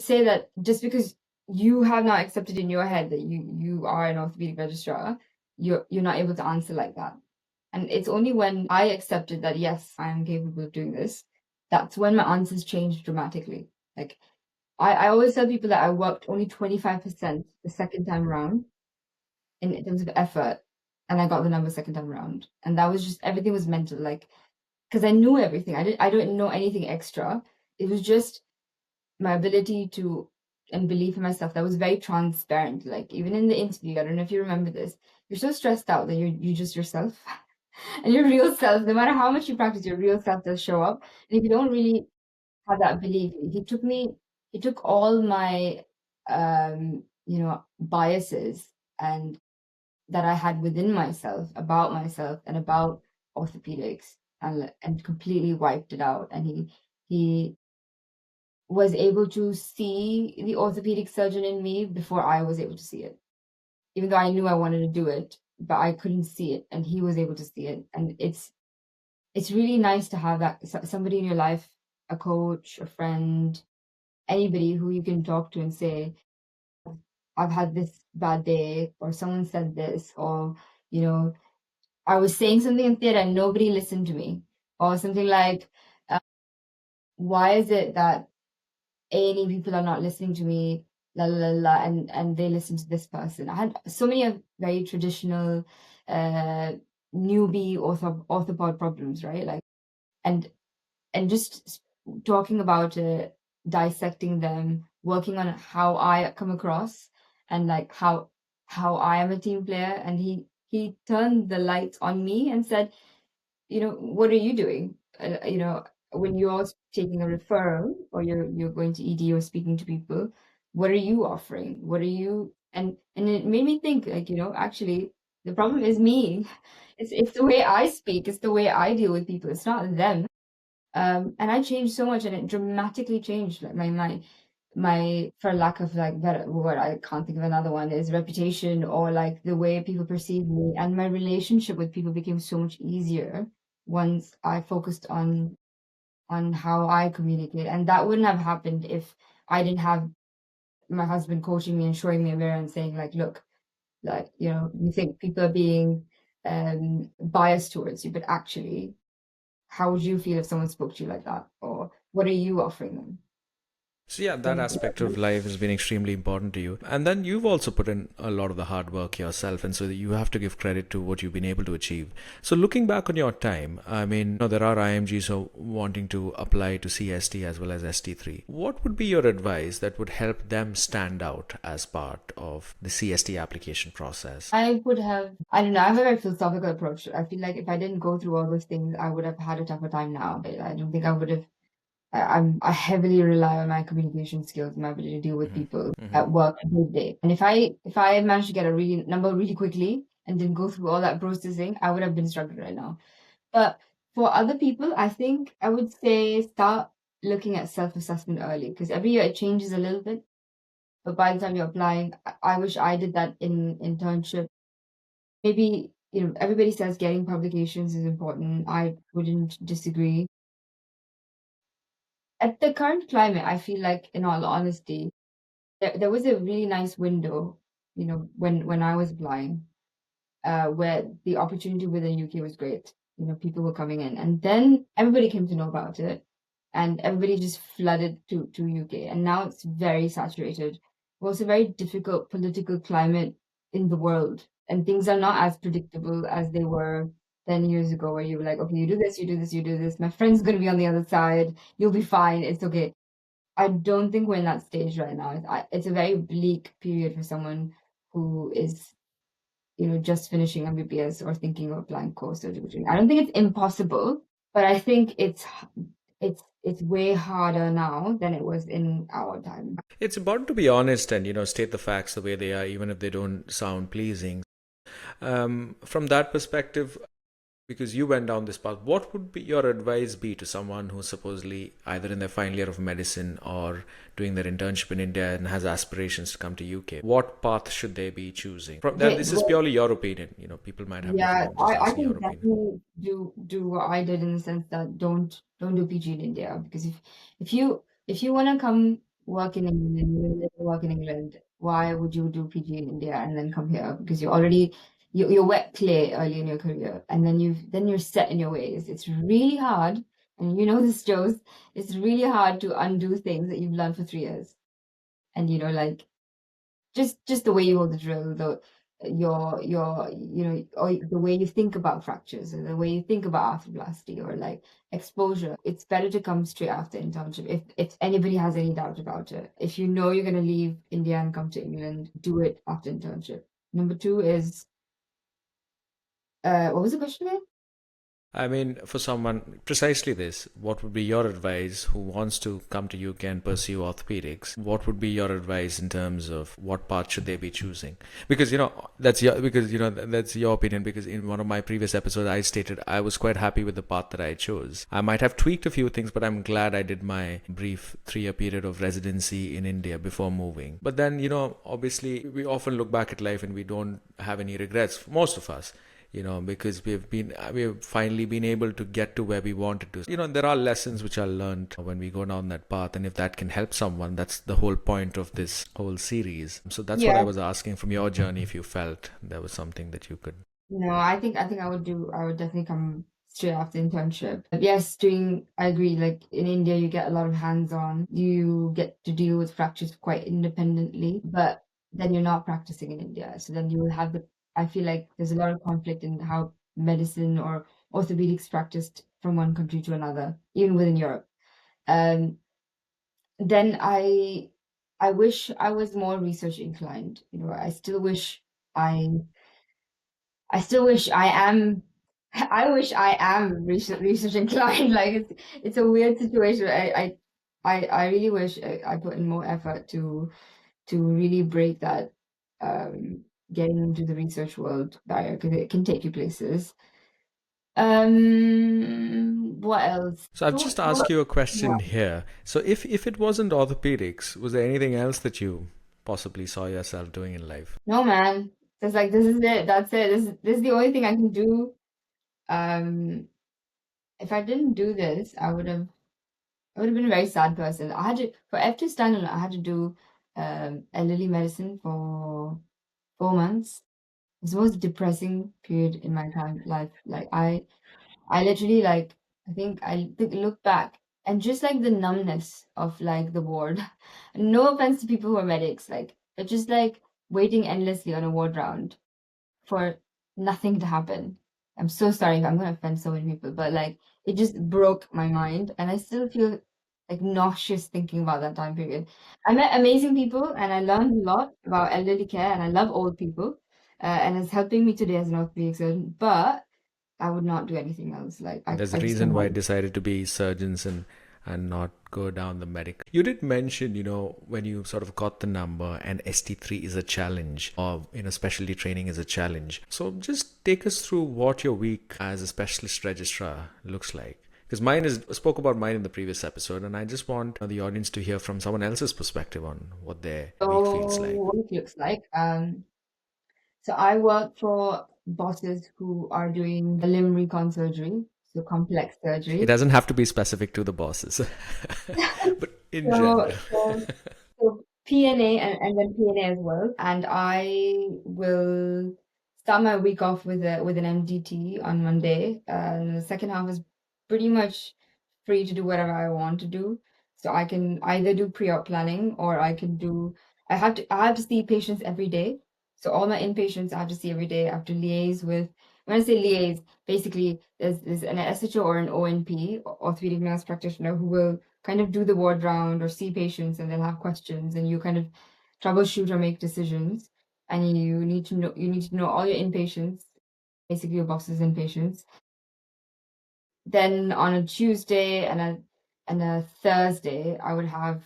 say that just because you have not accepted in your head that you are an orthopedic registrar, you're not able to answer like that. And it's only when I accepted that yes, I am capable of doing this, that's when my answers changed dramatically. Like I always tell people that I worked only 25% the second time around in terms of effort, and I got the number second time around. And that was just everything was mental, like because I knew everything. I don't know anything extra. It was just my ability to and belief in myself that was very transparent. Like even in the interview, I don't know if you remember this, you're so stressed out that you're just yourself. And your real self, no matter how much you practice, your real self does show up. And if you don't really have that belief, he took all my biases and that I had within myself about myself and about orthopedics and completely wiped it out. And he was able to see the orthopedic surgeon in me before I was able to see it. Even though I knew I wanted to do it, but I couldn't see it, and he was able to see it. And it's really nice to have that somebody in your life, a coach, a friend, anybody who you can talk to and say, I've had this bad day, or someone said this, or you know, I was saying something in theater and nobody listened to me, or something like, uh, why is it that A&E people are not listening to me, la la la, la, and they listen to this person. I had so many of very traditional, uh, newbie orthopod problems, right? Like, and just talking about it, dissecting them, working on how I come across, and like how I am a team player. And he turned the lights on me and said, what are you doing? When you're taking a referral or you're going to ED or speaking to people, what are you offering? What are you and it made me think, like, actually the problem is me. It's the way I speak, it's the way I deal with people. It's not them. And I changed so much, and it dramatically changed, like, my, for lack of like better word, I can't think of another one, is reputation, or like the way people perceive me, and my relationship with people became so much easier once I focused on how I communicate. And that wouldn't have happened if I didn't have my husband coaching me and showing me a mirror and saying, like, look, like, you think people are being biased towards you, but actually, how would you feel if someone spoke to you like that? Or what are you offering them? So yeah, that So, aspect of life has been extremely important to you. And then you've also put in a lot of the hard work yourself, and so you have to give credit to what you've been able to achieve. So looking back on your time, I mean, there are IMGs who are wanting to apply to CST as well as ST3. What would be your advice that would help them stand out as part of the CST application process? I would have, I don't know, I have a very philosophical approach. I feel like if I didn't go through all those things, I would have had a tougher time now. I don't think I would have. I heavily rely on my communication skills, my ability to deal with people at work every day. And if I managed to get a really number really quickly and didn't go through all that processing, I would have been struggling right now. But for other people, I think I would say start looking at self-assessment early, because every year it changes a little bit. But by the time you're applying, I wish I did that in internship. Maybe, everybody says getting publications is important. I wouldn't disagree. At the current climate, I feel like, in all honesty, there was a really nice window, when I was applying, where the opportunity within UK was great. People were coming in, and then everybody came to know about it, and everybody just flooded to UK, and now it's very saturated. Well, it's a very difficult political climate in the world, and things are not as predictable as they were 10 years ago, where you were like, okay, you do this, you do this, you do this. My friend's going to be on the other side. You'll be fine. It's okay. I don't think we're in that stage right now. It's a very bleak period for someone who is, just finishing MBBS or thinking of applying core surgical training. I don't think it's impossible, but I think it's way harder now than it was in our time. It's important to be honest and, state the facts the way they are, even if they don't sound pleasing. From that perspective, because you went down this path, what would be your advice be to someone who's supposedly either in their final year of medicine or doing their internship in India and has aspirations to come to UK? What path should they be choosing? Then this is Well, purely your opinion. People might have different. yeah, I'm just I asking can your opinion. definitely do what I did, in the sense that don't do PG in India, because if you want to come work in England and you live and work in England, why would you do PG in India and then come here? Because you're wet clay early in your career, and then you're set in your ways. It's really hard, and you know this, Joes. It's really hard to undo things that you've learned for 3 years, and like, just the way you hold the drill, your or the way you think about fractures, or the way you think about arthroplasty, or like exposure. It's better to come straight after internship, if anybody has any doubt about it. If you know you're going to leave India and come to England, do it after internship. Number two is, what was the question again? I mean, for someone precisely this, what would be your advice who wants to come to UK and pursue orthopedics? What would be your advice in terms of what path should they be choosing? Because that's your opinion. Because in one of my previous episodes, I stated I was quite happy with the path that I chose. I might have tweaked a few things, but I'm glad I did my brief 3-year period of residency in India before moving. But then, obviously, we often look back at life and we don't have any regrets. Most of us, because we've finally been able to get to where we wanted to. There are lessons which are learned when we go down that path, and if that can help someone, that's the whole point of this whole series. So that's what I Yeah. was asking from your journey, if you felt there was something that you could. No, I think I would definitely come straight after internship. But yes, I agree, like in India you get a lot of hands-on. You get to deal with fractures quite independently, but then you're not practicing in India. So then you will have I feel like there's a lot of conflict in how medicine or orthopedics practiced from one country to another, even within Europe. Um, then I I wish I was more research inclined. I still wish I am. I wish I am research inclined. Like it's a weird situation. I really wish I put in more effort to really break that getting into the research world barrier because it can take you places. What else? So I've So just asked what? you a question What? here. So if it wasn't orthopedics, was there anything else that you possibly saw yourself doing in life? No, man. Just like this is it. That's it. This is the only thing I can do. Um, if I didn't do this, I would have been a very sad person. I had to for F2 standard, I had to do elderly medicine for 4 months. It's the most depressing period in my time life. Like I literally like I think look back and just like the numbness of like the ward. No offense to people who are medics, like but just like waiting endlessly on a ward round for nothing to happen. I'm so sorry if I'm gonna offend so many people, but like it just broke my mind, and I still feel like nauseous thinking about that time period. I met amazing people, and I learned a lot about elderly care, and I love old people, and it's helping me today as an orthopedic surgeon. But I would not do anything else. Like There's a I just reason why I cannot. decided to be surgeons and not go down the medical. You did mention, when you sort of got the number and ST3 is a challenge or, specialty training is a challenge. So just take us through what your week as a specialist registrar looks like. Because I spoke about mine in the previous episode, and I just want the audience to hear from someone else's perspective on what their week feels So like. what it looks like. So I work for bosses who are doing limb recon surgery, so complex It surgery. doesn't have to be specific to the bosses, but in So, general. so, so PNA and then PNA as well. And I will start my week off with an MDT on Monday. The second half is pretty much free to do whatever I want to do. So I can either do pre-op planning or I have to see patients every day. So all my inpatients I have to see every day. I have to liaise with when I say liaise, basically there's an SHO or an ONP, orthopedic nurse practitioner, who will kind of do the ward round or see patients and they'll have questions and you kind of troubleshoot or make decisions. And you need to know all your inpatients, basically your boss's inpatients. Then on a Tuesday and a Thursday, I would have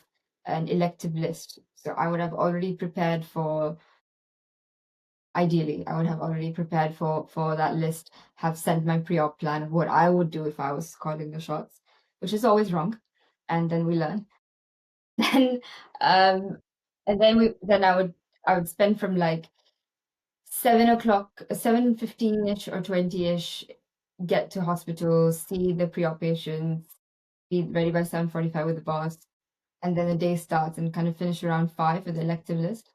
an elective list. So I would have already prepared for ideally, I would have already prepared for that list, have sent my pre-op plan of what I would do if I was calling the shots, which is always wrong. And then we learn. Then um and then I would spend from like 7 o'clock, 7:15-ish or 20-ish, get to hospital, see the pre-op patients, be ready by 7:45 with the boss, and then the day starts and kind of finish around 5 with the elective list.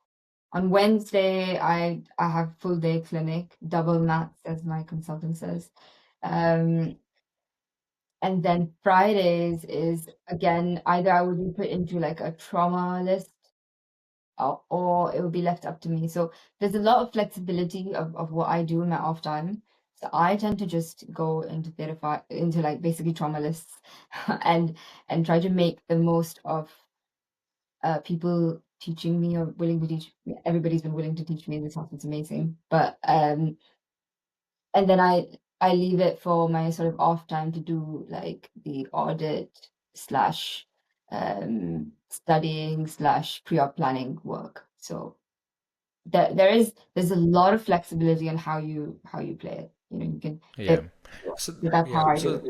On Wednesday, I have full day clinic, double mats, as my consultant says. Um, and then Fridays is again either I would be put into like a trauma list or it would be left up to me. So there's a lot of flexibility of what I do in my off time. So I tend to just go into into like basically trauma lists and try to make the most of people teaching me or willing to teach me. Everybody's been willing to teach me in this house. It's amazing. But and then I leave it for my sort of off time to do like the audit slash studying slash pre-op planning work. So there's a lot of flexibility on how you play it. You can Yeah. it, So that's yeah. how I do So it.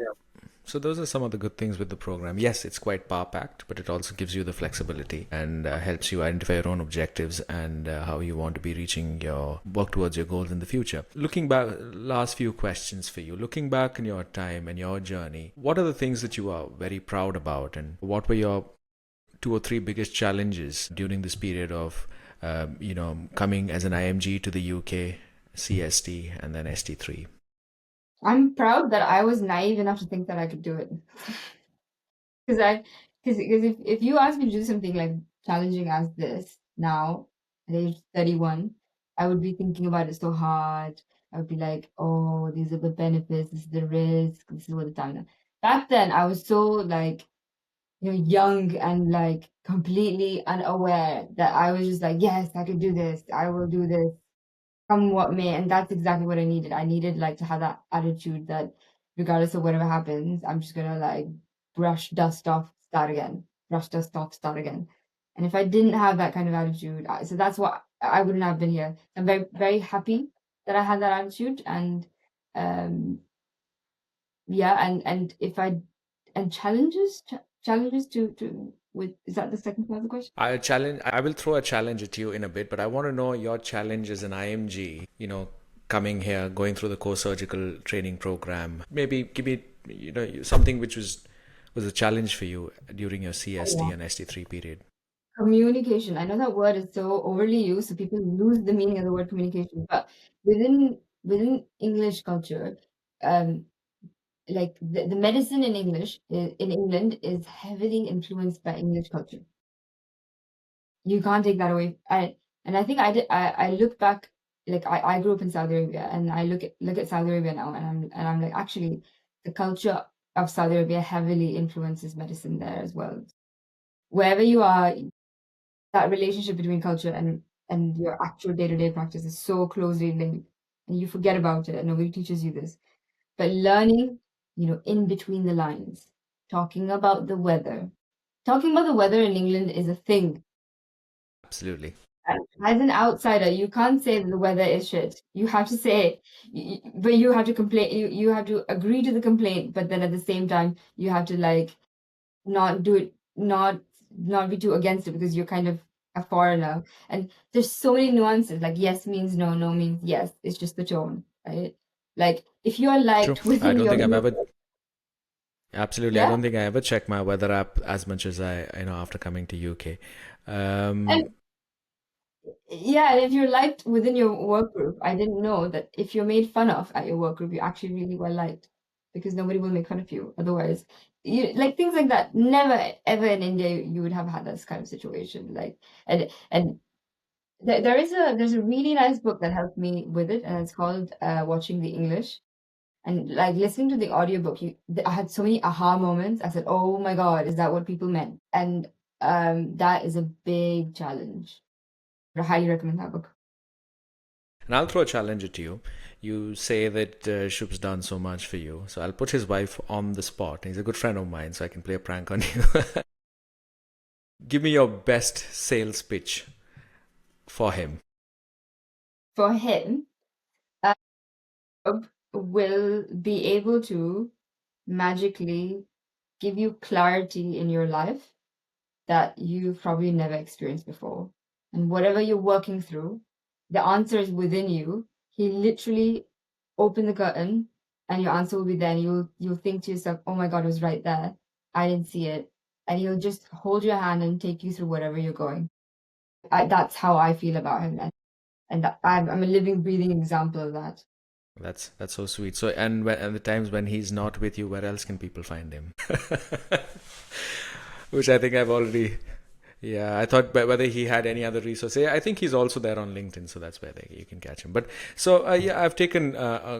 so those are some of the good things with the program. Yes, it's quite power packed, but it also gives you the flexibility and helps you identify your own objectives and how you want to be reaching your work towards your goals in the future. Looking back, last few questions for you. Looking back in your time and your journey, what are the things that you are very proud about, and what were your two or three biggest challenges during this period of coming as an IMG to the UK, CST, and then ST3? I'm proud that I was naive enough to think that I could do it. Because if you ask me to do something like challenging as this now at age 31, I would be thinking about it so hard. I would be like, oh, these are the benefits, this is the risk, this is what the time. Back then, I was so like young and like completely unaware, that I was just like, yes, I could do this. I will do this, come what may. And that's exactly what I needed. I needed like to have that attitude that regardless of whatever happens, I'm just gonna like brush dust off, start again, brush dust off, start again. And if I didn't have that kind of attitude, so that's what I wouldn't have been here. I'm very, very happy that I had that attitude. And um yeah, and if I and challenges to with, is that the second part of the question? I will throw a challenge at you in a bit, but I want to know your challenge as an IMG, coming here, going through the core surgical training program. Maybe give me, something which was a challenge for you during your CST Oh, and ST3 period. communication. I know that word is so overly used, so people lose the meaning of the word communication. But within English culture, um, like the medicine in in England is heavily influenced by English culture. You can't take that away. And I think I look back, like I grew up in Saudi Arabia, and I look at Saudi Arabia now, and I'm like, actually the culture of Saudi Arabia heavily influences medicine there as well. Wherever you are, that relationship between culture and your actual day-to-day practice is so closely linked, and you forget about it and nobody teaches you this. But learning, in between the lines, talking about the weather. Talking about the weather in England is a thing. Absolutely. As an outsider, you can't say that the weather is shit. You have to say, but you have to complain. You have to agree to the complaint, but then at the same time, you have to like not do it, not be too against it because you're kind of a foreigner. And there's so many nuances. Like yes means no, no means yes. It's just the tone, right? Like if you're True. liked I within don't your, think I've ever, absolutely, I yeah, don't think I ever check my weather app as much as after coming to UK. and Um, yeah, and if you're liked within your work group, I didn't know that if you're made fun of at your work group, you're actually really well liked because nobody will make fun of you. Otherwise, like things like that. Never ever in India you would have had this kind of situation. Like, and there's a really nice book that helped me with it, and it's called Watching the English. And like listening to the audiobook, I had so many aha moments. I said, "Oh my God, is that what people meant?" And that is a big challenge. I highly recommend that book. And I'll throw a challenge at you. You say that Shub's done so much for you. So I'll put his wife on the spot. He's a good friend of mine, so I can play a prank on you. Give me your best sales pitch for him. For him, Job will be able to magically give you clarity in your life that you've probably never experienced before. And whatever you're working through, the answer is within you. He literally open the curtain and your answer will be there. And you'll think to yourself, oh my God, it was right there. I didn't see it. And he'll just hold your hand and take you through whatever you're going. That's how I feel about him. And I'm a living, breathing example of that. That's so sweet. So and the times when he's not with you, where else can people find him? Which I think I've already. Yeah, I thought whether he had any other resource. Yeah, I think he's also there on LinkedIn, so that's where you can catch him. But so yeah, I've taken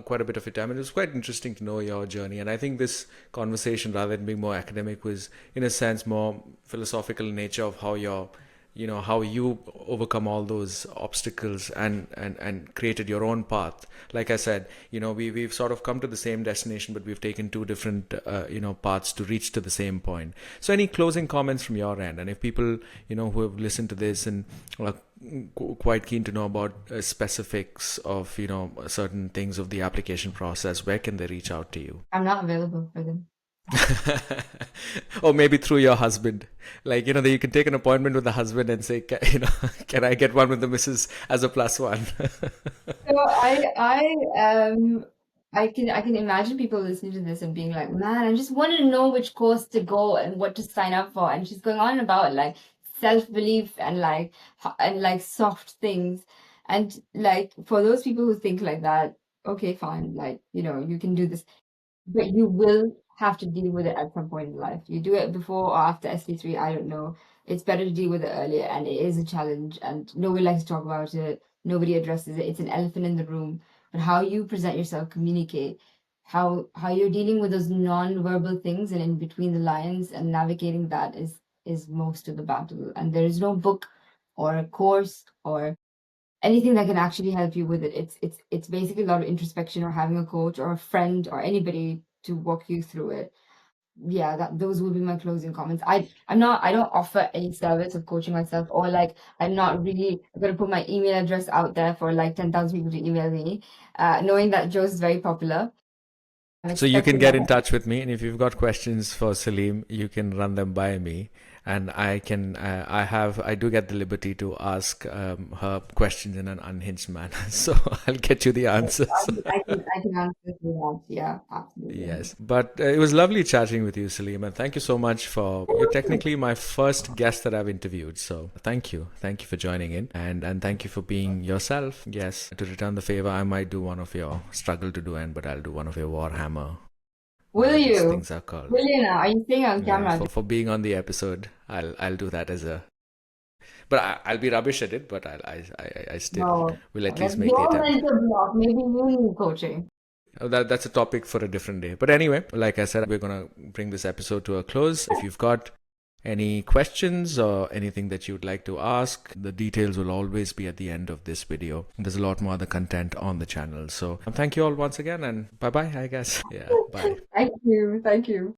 quite a bit of your time, and it was quite interesting to know your journey. And I think this conversation, rather than being more academic, was in a sense more philosophical in nature of how how you overcome all those obstacles and created your own path. Like I said, we've sort of come to the same destination, but we've taken two different paths to reach to the same point. So any closing comments from your end? And if people who have listened to this and are quite keen to know about specifics of certain things of the application process, where can they reach out to you? I'm not available for them. Or maybe through your husband, like that you can take an appointment with the husband and say, can I get one with the missus as a plus one? So I can imagine people listening to this and being like, man, I just wanted to know which course to go and what to sign up for. And she's going on about like self-belief and like soft things. And like for those people who think like that, okay, fine, like you can do this. But you will have to deal with it at some point in life. You do it before or after ST3, I don't know. It's better to deal with it earlier, and it is a challenge, and nobody likes to talk about it. Nobody addresses it. It's an elephant in the room. But how you present yourself, communicate. how you're dealing with those non-verbal things and in between the lines and navigating that is most of the battle. And there is no book or a course or anything that can actually help you with it. It's basically a lot of introspection or having a coach or a friend or anybody to walk you through it. Yeah, that those would be my closing comments. I don't offer any service of coaching myself, or like I'm not really gonna put my email address out there for like 10,000 people to email me. Knowing that Joe's is very popular, I'm So you can expecting get that. in touch with me, and if you've got questions for Saleem, you can run them by me, and I can. I do get the liberty to ask her questions in an unhinged manner, so I'll get you the answers. I can answer to that. Yeah, absolutely. Yes, but it was lovely chatting with you, Saleem, and thank you so much for. You're technically my first guest that I've interviewed, so thank you for joining in, and thank you for being yourself. Yes, to return the favor, I might do one of your struggle to do end, but I'll do one of your Warhammer, Will whatever these you? things are called. Will you now? Are you saying on Yeah, camera? for being on the episode, I'll do that as a. But I'll be rubbish at it, but I still No. will at That's least make the your attempt. mental block. Maybe you need coaching. That's a topic for a different day. But anyway, like I said, we're gonna bring this episode to a close. If you've got any questions or anything that you'd like to ask, the details will always be at the end of this video. There's a lot more other content on the channel. So thank you all once again, and bye bye, I guess. Yeah, bye. Thank you. Thank you.